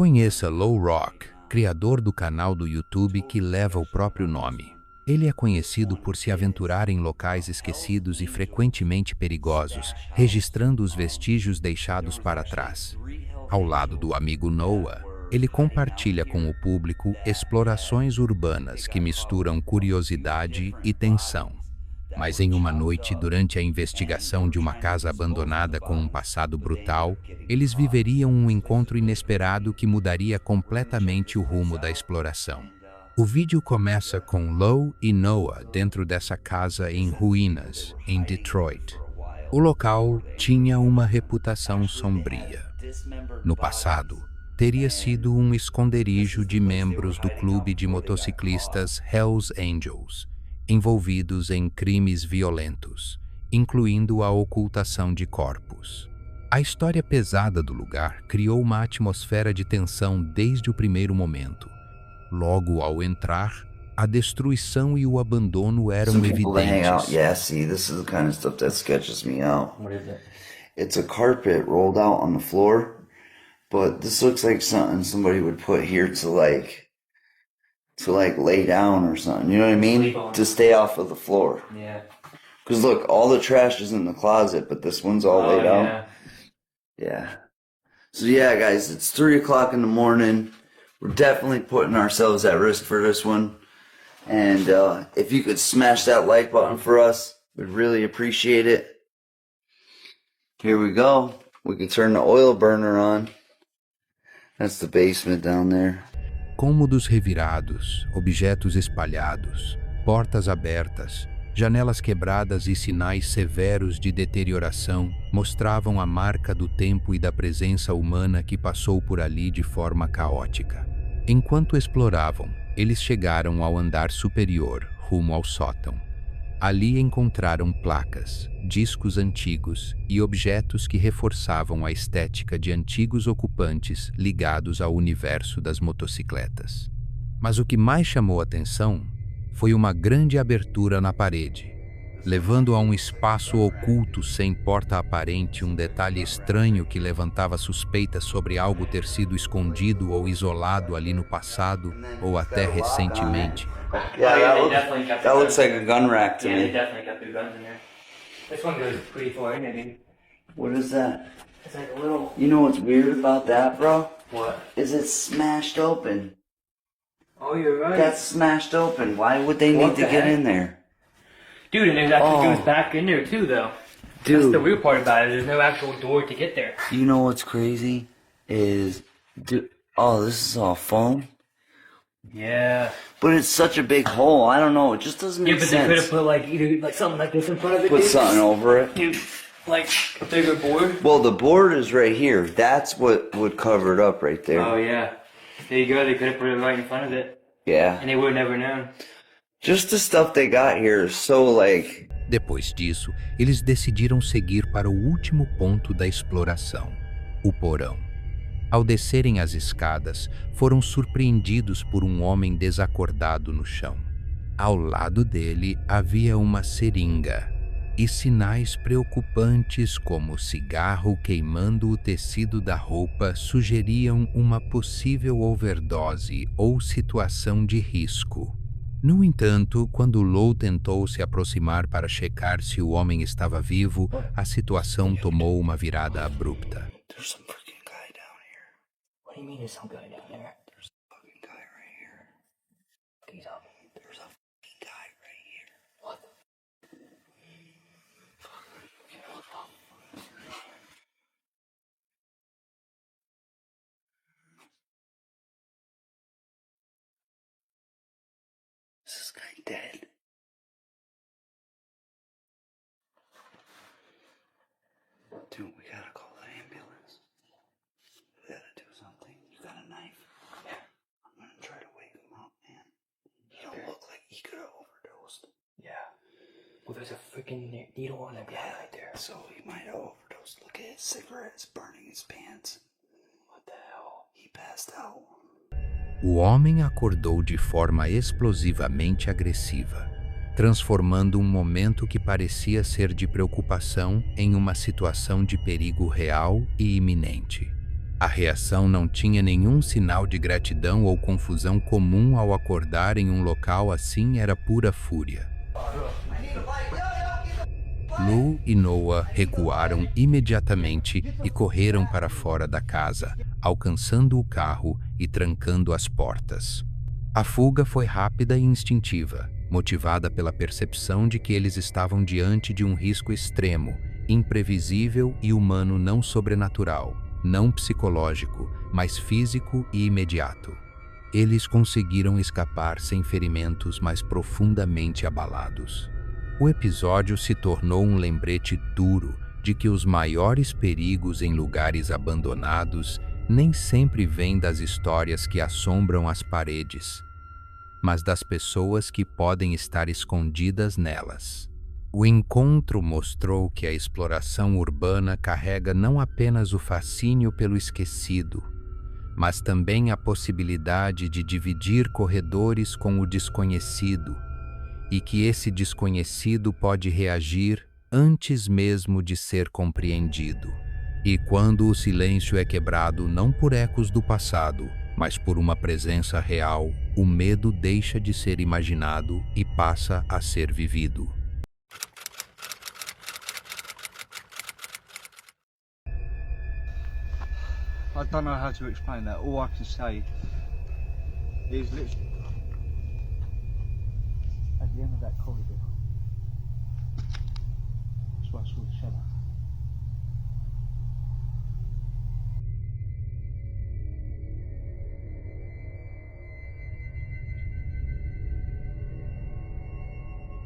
Conheça Low Rock, criador do canal do YouTube que leva o próprio nome. Ele é conhecido por se aventurar em locais esquecidos e frequentemente perigosos, registrando os vestígios deixados para trás. Ao lado do amigo Noah, ele compartilha com o público explorações urbanas que misturam curiosidade e tensão. Mas em uma noite, durante a investigação de uma casa abandonada com um passado brutal, eles viveriam um encontro inesperado que mudaria completamente o rumo da exploração. O vídeo começa com Low e Noah dentro dessa casa em ruínas, em Detroit. O local tinha uma reputação sombria. No passado, teria sido um esconderijo de membros do clube de motociclistas Hells Angels, envolvidos em crimes violentos, incluindo a ocultação de corpos. A história pesada do lugar criou uma atmosfera de tensão desde o primeiro momento. Logo ao entrar, a destruição e o abandono eram evidentes. Yeah, see, this is the kind of stuff that sketches me out. What is it? It's a carpet rolled out on the floor, but this looks like something somebody would put here to lay down or something, you know what I mean? To stay off of the floor. Yeah. Because look, all the trash is in the closet, but this one's all laid out. Yeah. So yeah, guys, it's 3 o'clock in the morning. We're definitely putting ourselves at risk for this one. And if you could smash that like button for us, we'd really appreciate it. Here we go. We can turn the oil burner on. That's the basement down there. Cômodos revirados, objetos espalhados, portas abertas, janelas quebradas e sinais severos de deterioração mostravam a marca do tempo e da presença humana que passou por ali de forma caótica. Enquanto exploravam, eles chegaram ao andar superior, rumo ao sótão. Ali encontraram placas, discos antigos e objetos que reforçavam a estética de antigos ocupantes ligados ao universo das motocicletas. Mas o que mais chamou atenção foi uma grande abertura na parede, levando a um espaço oculto sem porta aparente, um detalhe estranho que levantava suspeitas sobre algo ter sido escondido ou isolado ali no passado ou até recentemente. Yeah, that looks like a gun rack to me. me. They definitely got their guns in there. This one goes pretty far in, I mean. What is that? It's like a little... You know what's weird about that, bro? What? Is it's smashed open. Oh, you're right. That's smashed open. Why would they need to get in there? Dude, and it actually goes back in there too, though. Dude. That's the weird part about it. There's no actual door to get there. You know what's crazy? Is... Oh, this is all foam? Yeah. But it's such a big hole. I don't know. It just doesn't make sense. Yeah, but they could have put like either like something like this in front of it. Put something over it. Dude, like a bigger board. Well, the board is right here. That's what would cover it up right there. Oh yeah. There you go. They could have put it right in front of it. Yeah. And they would have never known. Just the stuff they got here is so like... Depois disso, eles decidiram seguir para o último ponto da exploração, o porão. Ao descerem as escadas, foram surpreendidos por um homem desacordado no chão. Ao lado dele havia uma seringa e sinais preocupantes como cigarro queimando o tecido da roupa sugeriam uma possível overdose ou situação de risco. No entanto, quando Low tentou se aproximar para checar se o homem estava vivo, a situação tomou uma virada abrupta. What do you mean there's some guy down there? There's a fucking guy right here. He's up. There's a fucking guy right here. What? Is this guy dead? Dude, we gotta call the ambulance. We gotta do something. You got a knife? Yeah. I'm gonna try to wake him up, man. He don't look like he could have overdosed. Yeah. Well, there's a freaking needle on that guy right there. So he might have overdosed. Look at his cigarettes burning his pants. What the hell? He passed out. O homem acordou de forma explosivamente agressiva, transformando um momento que parecia ser de preocupação em uma situação de perigo real e iminente. A reação não tinha nenhum sinal de gratidão ou confusão comum ao acordar em um local assim, era pura fúria. Lou e Noah recuaram imediatamente e correram para fora da casa, alcançando o carro e trancando as portas. A fuga foi rápida e instintiva, motivada pela percepção de que eles estavam diante de um risco extremo, imprevisível e humano, não sobrenatural, não psicológico, mas físico e imediato. Eles conseguiram escapar sem ferimentos, mas profundamente abalados. O episódio se tornou um lembrete duro de que os maiores perigos em lugares abandonados nem sempre vêm das histórias que assombram as paredes, mas das pessoas que podem estar escondidas nelas. O encontro mostrou que a exploração urbana carrega não apenas o fascínio pelo esquecido, mas também a possibilidade de dividir corredores com o desconhecido, e que esse desconhecido pode reagir antes mesmo de ser compreendido. E quando o silêncio é quebrado não por ecos do passado, mas por uma presença real, o medo deixa de ser imaginado e passa a ser vivido. I don't know how to explain that. All I can say is literally at the end of that corridor. That's where I saw the shadow.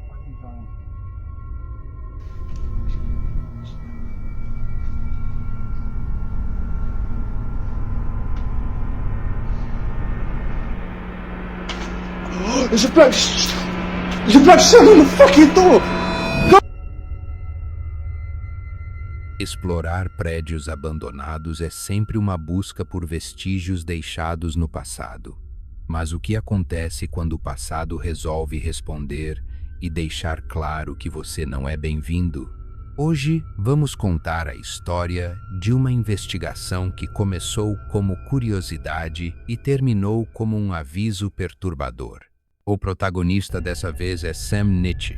Fucking going. There's a black sun on the fucking door! Explorar prédios abandonados é sempre uma busca por vestígios deixados no passado. Mas o que acontece quando o passado resolve responder e deixar claro que você não é bem-vindo? Hoje vamos contar a história de uma investigação que começou como curiosidade e terminou como um aviso perturbador. O protagonista dessa vez é Sam Nitzsche,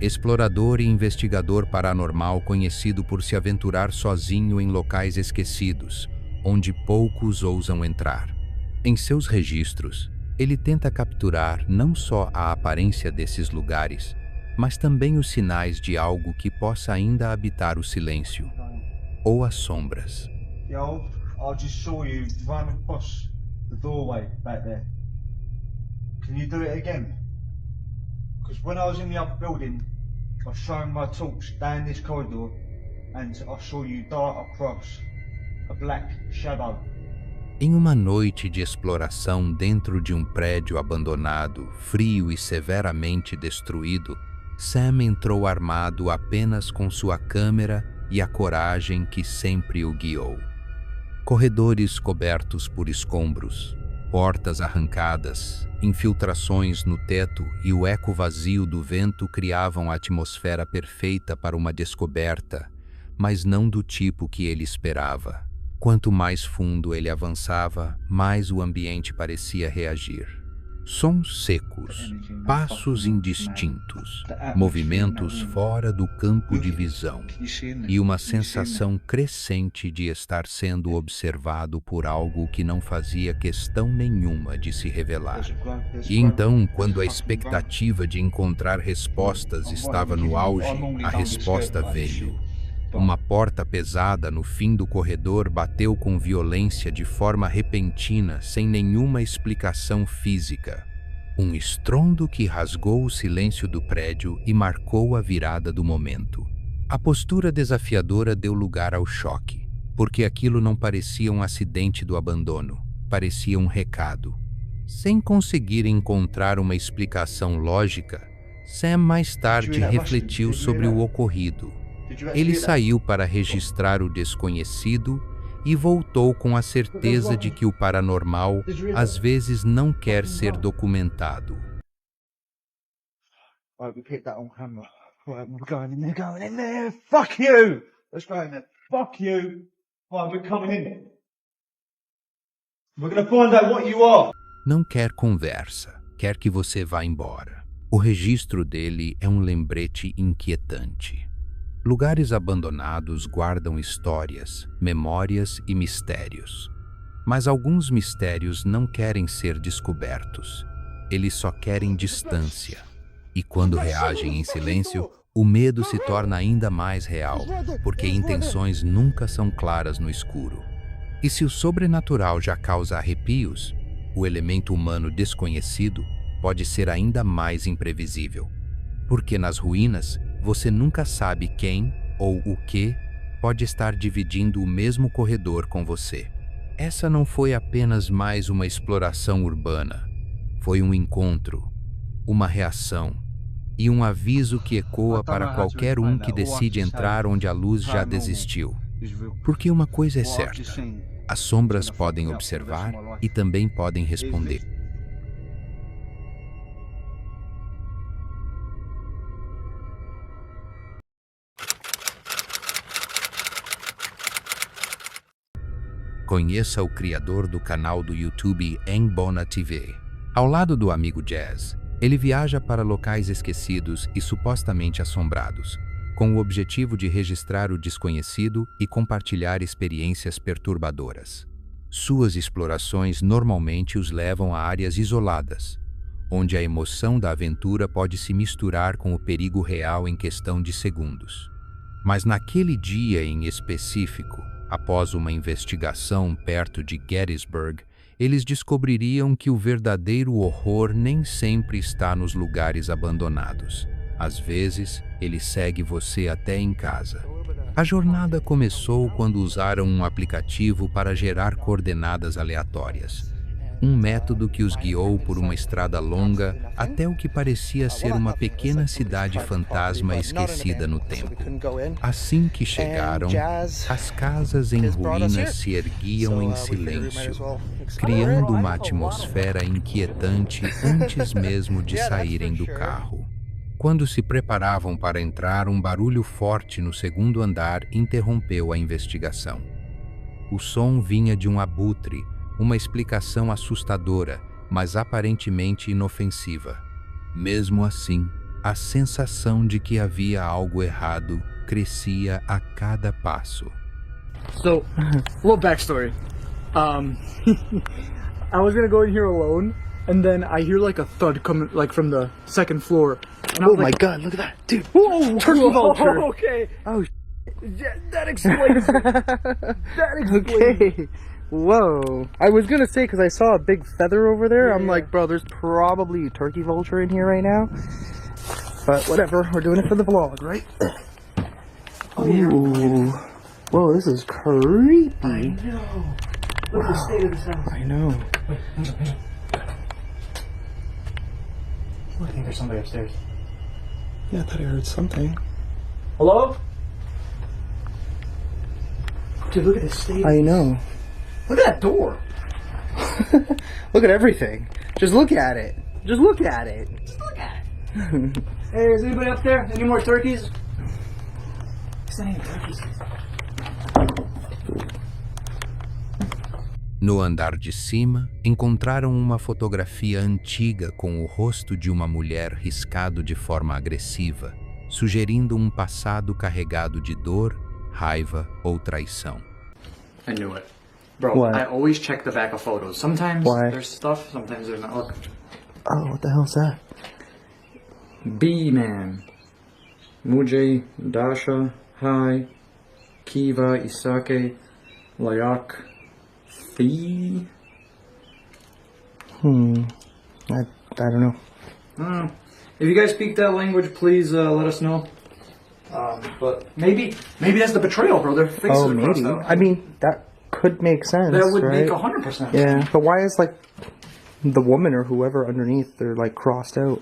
explorador e investigador paranormal conhecido por se aventurar sozinho em locais esquecidos, onde poucos ousam entrar. Em seus registros, ele tenta capturar não só a aparência desses lugares, mas também os sinais de algo que possa ainda habitar o silêncio ou as sombras. Yo, I just saw you run across the doorway back there. Can you do it again? Because when I was in the other building, I was showing my torch down this corridor and I saw you dart across a black shadow. Em uma noite de exploração dentro de um prédio abandonado, frio e severamente destruído, Sam entrou armado apenas com sua câmera e a coragem que sempre o guiou. Corredores cobertos por escombros, portas arrancadas, infiltrações no teto e o eco vazio do vento criavam a atmosfera perfeita para uma descoberta, mas não do tipo que ele esperava. Quanto mais fundo ele avançava, mais o ambiente parecia reagir. Sons secos, passos indistintos, movimentos fora do campo de visão e uma sensação crescente de estar sendo observado por algo que não fazia questão nenhuma de se revelar. E então, quando a expectativa de encontrar respostas estava no auge, a resposta veio. Uma porta pesada no fim do corredor bateu com violência de forma repentina, sem nenhuma explicação física. Um estrondo que rasgou o silêncio do prédio e marcou a virada do momento. A postura desafiadora deu lugar ao choque, porque aquilo não parecia um acidente do abandono, parecia um recado. Sem conseguir encontrar uma explicação lógica, Sam mais tarde refletiu sobre o ocorrido. Ele saiu para registrar o desconhecido e voltou com a certeza de que o paranormal às vezes não quer ser documentado. Right, we picked that on camera. Right, we're going in there. Fuck you! Let's go in there. Fuck you! Right, we're coming in. We're gonna find out what you are. Não quer conversa, quer que você vá embora. O registro dele é um lembrete inquietante. Lugares abandonados guardam histórias, memórias e mistérios. Mas alguns mistérios não querem ser descobertos. Eles só querem distância. E quando reagem em silêncio, o medo se torna ainda mais real, porque intenções nunca são claras no escuro. E se o sobrenatural já causa arrepios, o elemento humano desconhecido pode ser ainda mais imprevisível. Porque nas ruínas, você nunca sabe quem ou o que pode estar dividindo o mesmo corredor com você. Essa não foi apenas mais uma exploração urbana. Foi um encontro, uma reação e um aviso que ecoa para qualquer um que decide entrar onde a luz já desistiu. Porque uma coisa é certa: as sombras podem observar e também podem responder. Conheça o criador do canal do YouTube Engbona TV. Ao lado do amigo Jazz, ele viaja para locais esquecidos e supostamente assombrados, com o objetivo de registrar o desconhecido e compartilhar experiências perturbadoras. Suas explorações normalmente os levam a áreas isoladas, onde a emoção da aventura pode se misturar com o perigo real em questão de segundos. Mas naquele dia em específico, após uma investigação perto de Gettysburg, eles descobririam que o verdadeiro horror nem sempre está nos lugares abandonados. Às vezes, ele segue você até em casa. A jornada começou quando usaram um aplicativo para gerar coordenadas aleatórias. Um método que os guiou por uma estrada longa até o que parecia ser uma pequena cidade fantasma esquecida no tempo. Assim que chegaram, as casas em ruínas se erguiam em silêncio, criando uma atmosfera inquietante antes mesmo de saírem do carro. Quando se preparavam para entrar, um barulho forte no segundo andar interrompeu a investigação. O som vinha de um abutre, uma explicação assustadora, mas aparentemente inofensiva. Mesmo assim, a sensação de que havia algo errado crescia a cada passo. So, little backstory. I was gonna go in here alone, and then I hear like a thud coming like from the second floor. And I was like, God, look at that, dude. Whoa, Turkey vulture. Okay. Oh, Yeah, that explains it. That explains it. okay. Whoa. I was gonna say, because I saw a big feather over there, I'm like, bro, there's probably a turkey vulture in here right now. But whatever, we're doing it for the vlog, right? Ooh. Whoa, this is creepy. I know. Look at the state of this house. I know. I think there's somebody upstairs. Yeah, I thought I heard something. Hello? Dude, look at this state. I know. Look at that door. Look at everything. Just look at it. Just look at it. Just look at it. Hey, is anybody up there? Any more turkeys? Is there any turkeys? No andar de cima, encontraram uma fotografia antiga com o rosto de uma mulher riscado de forma agressiva, sugerindo um passado carregado de dor, raiva ou traição. I knew it. Bro, What? I always check the back of photos. Sometimes Why? there's stuff, sometimes there's not. Look. Oh, what the hell's that? B-Man. Mujay, Dasha, Hai, Kiva, Isake, Layak, Fee. I don't know. If you guys speak that language, please let us know. But maybe that's the betrayal, bro. Their faces Oh, are crossed maybe. out. I mean, that could make sense. that would right? make 100%. Yeah, but why is like the woman or whoever underneath they're like crossed out?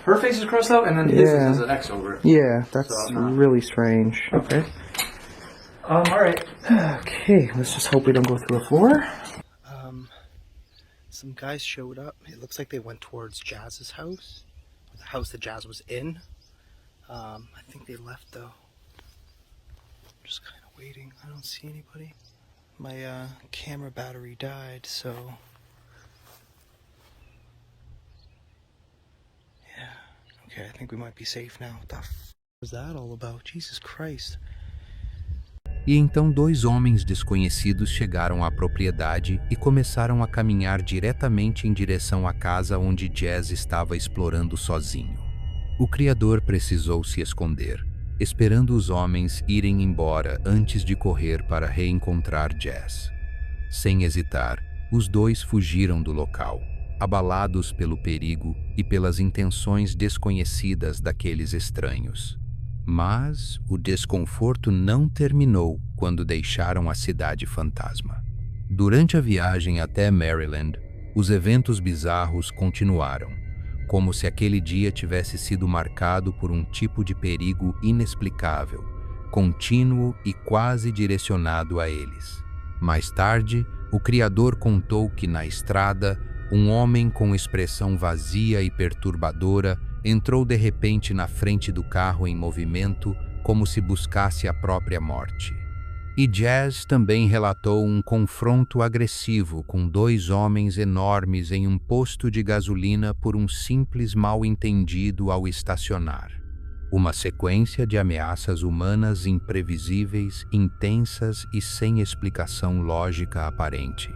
Her face is crossed out, and then his Yeah. has an X over it. Yeah, that's So, no. really strange. Okay. All right. Okay, let's just hope we don't go through a floor. Some guys showed up. It looks like they went towards Jazz's house, the house that Jazz was in. I think they left though. Just kind of waiting. I don't see anybody. My camera battery died, so yeah. Okay, I think we might be safe now. What the f was that all about? Jesus Christ. E então 2 homens desconhecidos chegaram à propriedade e começaram a caminhar diretamente em direção à casa onde Jazz estava explorando sozinho. O criador precisou se esconder, esperando os homens irem embora antes de correr para reencontrar Jazz. Sem hesitar, os 2 fugiram do local, abalados pelo perigo e pelas intenções desconhecidas daqueles estranhos. Mas o desconforto não terminou quando deixaram a cidade fantasma. Durante a viagem até Maryland, os eventos bizarros continuaram, como se aquele dia tivesse sido marcado por um tipo de perigo inexplicável, contínuo e quase direcionado a eles. Mais tarde, o criador contou que na estrada, um homem com expressão vazia e perturbadora entrou de repente na frente do carro em movimento, como se buscasse a própria morte. E Jazz também relatou um confronto agressivo com 2 homens enormes em um posto de gasolina por um simples mal-entendido ao estacionar. Uma sequência de ameaças humanas imprevisíveis, intensas e sem explicação lógica aparente.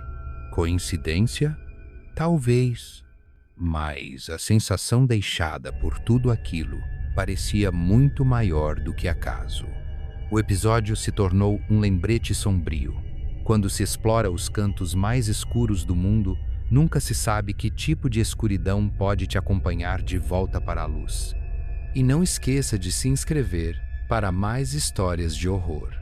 Coincidência? Talvez. Mas a sensação deixada por tudo aquilo parecia muito maior do que acaso. O episódio se tornou um lembrete sombrio. Quando se explora os cantos mais escuros do mundo, nunca se sabe que tipo de escuridão pode te acompanhar de volta para a luz. E não esqueça de se inscrever para mais histórias de horror.